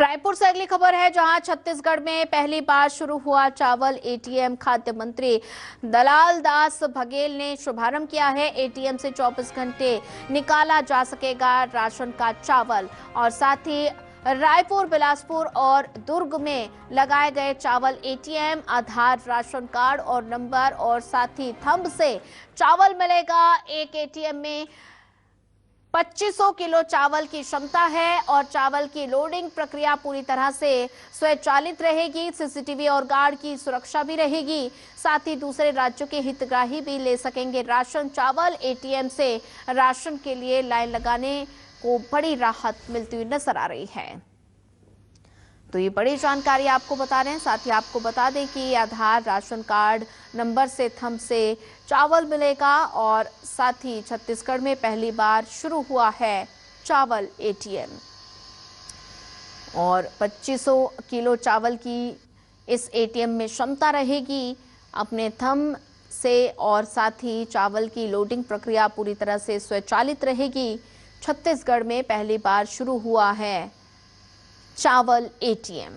रायपुर से अगली खबर है, जहां छत्तीसगढ़ में पहली बार शुरू हुआ चावल एटीएम। खाद्य मंत्री दलाल दास बघेल ने शुभारंभ किया है। एटीएम से 24 घंटे निकाला जा सकेगा राशन का चावल और साथ ही रायपुर, बिलासपुर और दुर्ग में लगाए गए चावल एटीएम, आधार, राशन कार्ड और नंबर और साथ ही थंब से चावल मिलेगा। एक एटीएम में 2500 किलो चावल की क्षमता है और चावल की लोडिंग प्रक्रिया पूरी तरह से स्वचालित रहेगी। सीसीटीवी और गार्ड की सुरक्षा भी रहेगी। साथ ही दूसरे राज्यों के हितग्राही भी ले सकेंगे राशन चावल। एटीएम से राशन के लिए लाइन लगाने को बड़ी राहत मिलती हुई नजर आ रही है। तो ये बड़ी जानकारी आपको बता रहे हैं। साथ ही आपको बता दें कि आधार, राशन कार्ड नंबर से थंब से चावल मिलेगा और साथ ही छत्तीसगढ़ में पहली बार शुरू हुआ है चावल एटीएम और 2500 किलो चावल की इस एटीएम में क्षमता रहेगी अपने थंब से और साथ ही चावल की लोडिंग प्रक्रिया पूरी तरह से स्वचालित रहेगी। छत्तीसगढ़ में पहली बार शुरू हुआ है चावल एटीएम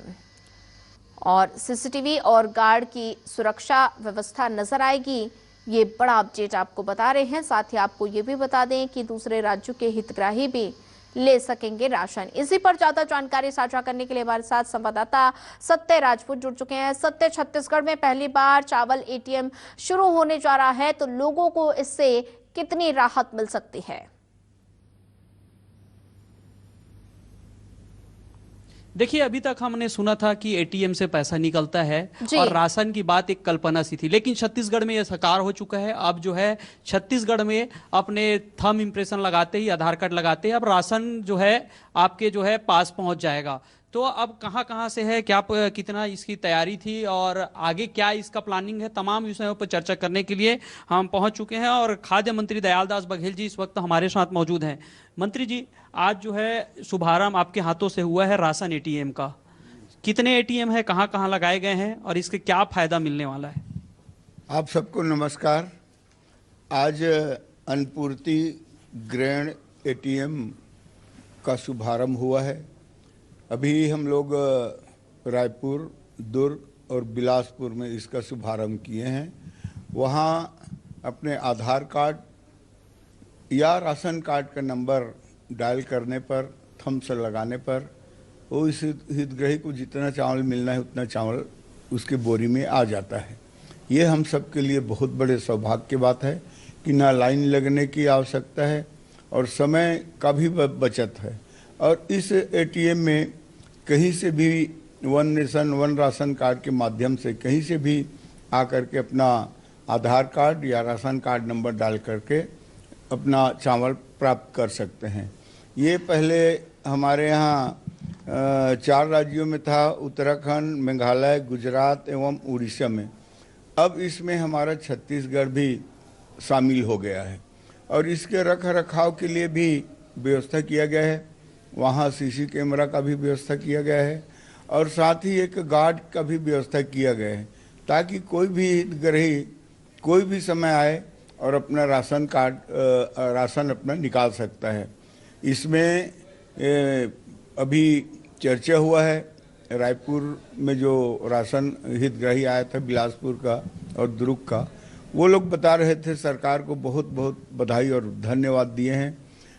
और सीसीटीवी और गार्ड की सुरक्षा व्यवस्था नजर आएगी। ये बड़ा अपडेट आपको बता रहे हैं। साथ ही आपको ये भी बता दें कि दूसरे राज्यों के हितग्राही भी ले सकेंगे राशन। इसी पर ज्यादा जानकारी साझा करने के लिए हमारे साथ संवाददाता सत्य राजपूत जुड़ चुके हैं। सत्य, छत्तीसगढ़ में पहली बार चावल एटीएम शुरू होने जा रहा है, तो लोगों को इससे कितनी राहत मिल सकती है? देखिए, अभी तक हमने सुना था कि एटीएम से पैसा निकलता है और राशन की बात एक कल्पना सी थी, लेकिन छत्तीसगढ़ में यह साकार हो चुका है। अब जो है छत्तीसगढ़ में अपने थंब इम्प्रेशन लगाते ही, आधार कार्ड लगाते ही अब राशन जो है आपके जो है पास पहुंच जाएगा। तो अब कहां कहां से है, क्या कितना इसकी तैयारी थी और आगे क्या इसका प्लानिंग है, तमाम विषयों पर चर्चा करने के लिए हम पहुंच चुके हैं और खाद्य मंत्री दयाल दास बघेल जी इस वक्त हमारे साथ मौजूद हैं। मंत्री जी, आज जो है शुभारंभ आपके हाथों से हुआ है राशन एटीएम का। कितने एटीएम है, कहां कहां लगाए गए हैं और इसके क्या फायदा मिलने वाला है? आप सबको नमस्कार। आज अन्नपूर्ति ग्रैंड एटीएम का शुभारंभ हुआ है। अभी हम लोग रायपुर, दुर्ग और बिलासपुर में इसका शुभारंभ किए हैं। वहाँ अपने आधार कार्ड या राशन कार्ड का नंबर डायल करने पर, थंब से लगाने पर वो इस हितग्राही को जितना चावल मिलना है उतना चावल उसके बोरी में आ जाता है। ये हम सब के लिए बहुत बड़े सौभाग्य की बात है कि ना लाइन लगने की आवश्यकता है और समय का भी बचत है। और इस एटीएम में कहीं से भी one nation one ration card के माध्यम से कहीं से भी आकर के अपना आधार कार्ड या राशन कार्ड नंबर डाल करके अपना चावल प्राप्त कर सकते हैं। ये पहले हमारे यहाँ 4 राज्यों में था, उत्तराखंड, मेघालय, गुजरात एवं उड़ीसा में। अब इसमें हमारा छत्तीसगढ़ भी शामिल हो गया है और इसके रख रखाव के लिए भी व्यवस्था किया गया है। वहाँ सीसी कैमरा का भी व्यवस्था किया गया है और साथ ही एक गार्ड का भी व्यवस्था किया गया है ताकि कोई भी हितग्राही कोई भी समय आए और अपना राशन कार्ड राशन अपना निकाल सकता है। इसमें अभी चर्चा हुआ है रायपुर में जो राशन हितग्राही आया था बिलासपुर का और दुर्ग का, वो लोग बता रहे थे सरकार को बहुत बहुत बधाई और धन्यवाद दिए हैं।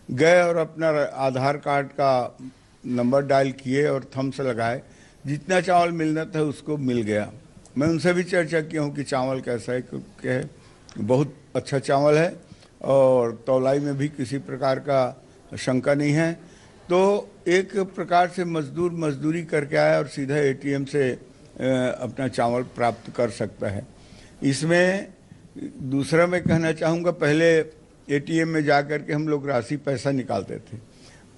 गए और अपना आधार कार्ड का नंबर डायल किए और थंब से लगाए, जितना चावल मिलना था उसको मिल गया। मैं उनसे भी चर्चा किया हूँ कि चावल कैसा है, क्या है। बहुत अच्छा चावल है और तौलाई में भी किसी प्रकार का शंका नहीं है। तो एक प्रकार से मजदूर मजदूरी करके आया और सीधा एटीएम से अपना चावल प्राप्त कर सकता है। इसमें दूसरा मैं कहना चाहूँगा, पहले एटीएम में जाकर के हम लोग राशि पैसा निकालते थे।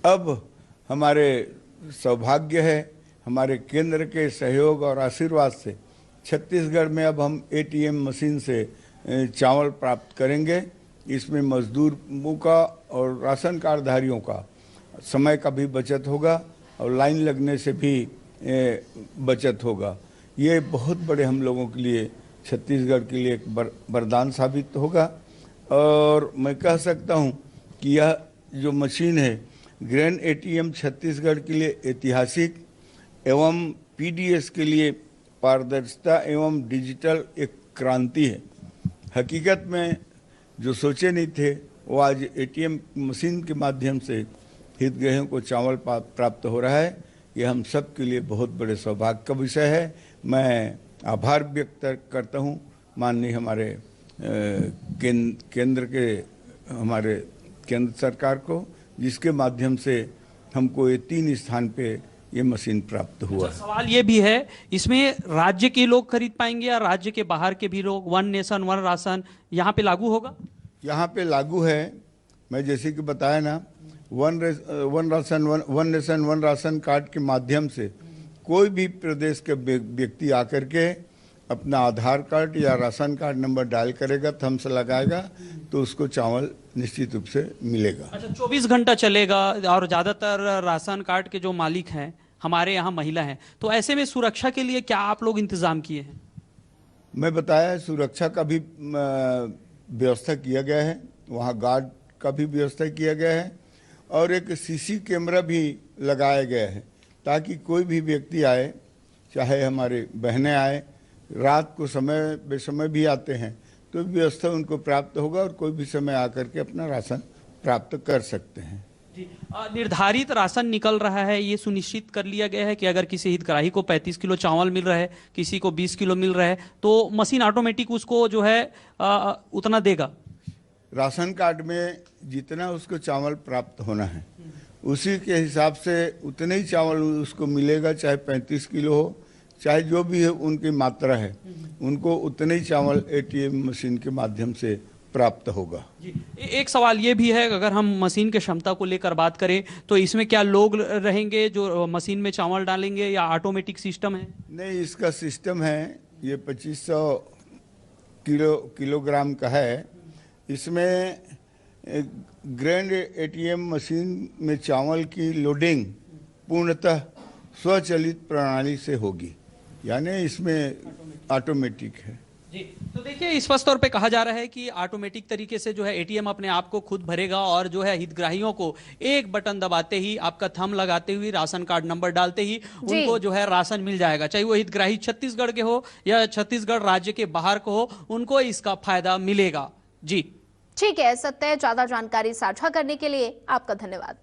अब हमारे सौभाग्य है, हमारे केंद्र के सहयोग और आशीर्वाद से छत्तीसगढ़ में अब हम एटीएम मशीन से चावल प्राप्त करेंगे। इसमें मजदूरों का और राशन कार्डधारियों का समय का भी बचत होगा और लाइन लगने से भी बचत होगा। ये बहुत बड़े हम लोगों के लिए, छत्तीसगढ़ के लिए एक वरदान साबित होगा। और मैं कह सकता हूं कि यह जो मशीन है ग्रैंड एटीएम छत्तीसगढ़ के लिए ऐतिहासिक एवं पीडीएस के लिए पारदर्शिता एवं डिजिटल एक क्रांति है। हकीकत में जो सोचे नहीं थे वो आज एटीएम मशीन के माध्यम से हितग्राहियों को चावल प्राप्त हो रहा है। ये हम सब के लिए बहुत बड़े सौभाग्य का विषय है। मैं आभार व्यक्त करता हूँ माननीय हमारे केंद्र सरकार को, जिसके माध्यम से हमको ये 3 स्थान पे ये मशीन प्राप्त हुआ। सवाल ये भी है, इसमें राज्य के लोग खरीद पाएंगे या राज्य के बाहर के भी लोग? वन नेशन वन राशन यहाँ पे लागू होगा? यहाँ पे लागू है। मैं जैसे कि बताया ना, one nation one ration card के माध्यम से कोई भी प्रदेश के व्यक्ति आकर के अपना आधार कार्ड या राशन कार्ड नंबर डायल करेगा, थम्स लगाएगा, तो उसको चावल निश्चित रूप से मिलेगा। अच्छा, 24 घंटा चलेगा और ज़्यादातर राशन कार्ड के जो मालिक हैं हमारे यहाँ महिला हैं, तो ऐसे में सुरक्षा के लिए क्या आप लोग इंतजाम किए हैं? मैं बताया, सुरक्षा का भी व्यवस्था किया गया है, वहाँ गार्ड का भी व्यवस्था किया गया है और एक सीसी कैमरा भी लगाया गया है ताकि कोई भी व्यक्ति आए, चाहे हमारे बहनें आए, रात को समय बेसमय भी आते हैं, तो व्यवस्था उनको प्राप्त होगा और कोई भी समय आकर के अपना राशन प्राप्त कर सकते हैं। निर्धारित राशन निकल रहा है, ये सुनिश्चित कर लिया गया है कि अगर किसी हितग्राही को 35 किलो चावल मिल रहा है, किसी को 20 किलो मिल रहा है, तो मशीन ऑटोमेटिक उसको जो है उतना देगा। राशन कार्ड में जितना उसको चावल प्राप्त होना है उसी के हिसाब से उतने ही चावल उसको मिलेगा, चाहे 35 किलो हो, चाहे जो भी है उनकी मात्रा है, उनको उतने ही चावल एटीएम मशीन के माध्यम से प्राप्त होगा। जी, एक सवाल ये भी है, अगर हम मशीन की क्षमता को लेकर बात करें तो इसमें क्या लोग रहेंगे जो मशीन में चावल डालेंगे या ऑटोमेटिक सिस्टम है? नहीं, इसका सिस्टम है, ये 2500 किलोग्राम का है। इसमें ग्रैंड एटीएम मशीन में चावल की लोडिंग पूर्णतः स्वचालित प्रणाली से होगी, यानी इसमें ऑटोमेटिक है। जी, तो देखिए, स्पष्ट तौर पे कहा जा रहा है कि ऑटोमेटिक तरीके से जो है एटीएम अपने आप को खुद भरेगा और जो है हितग्राहियों को एक बटन दबाते ही, आपका थंब लगाते हुए, राशन कार्ड नंबर डालते ही उनको जो है राशन मिल जाएगा, चाहे वो हितग्राही छत्तीसगढ़ के हो या छत्तीसगढ़ राज्य के बाहर को हो, उनको इसका फायदा मिलेगा। जी ठीक है सत्य, ज्यादा जानकारी साझा करने के लिए आपका धन्यवाद।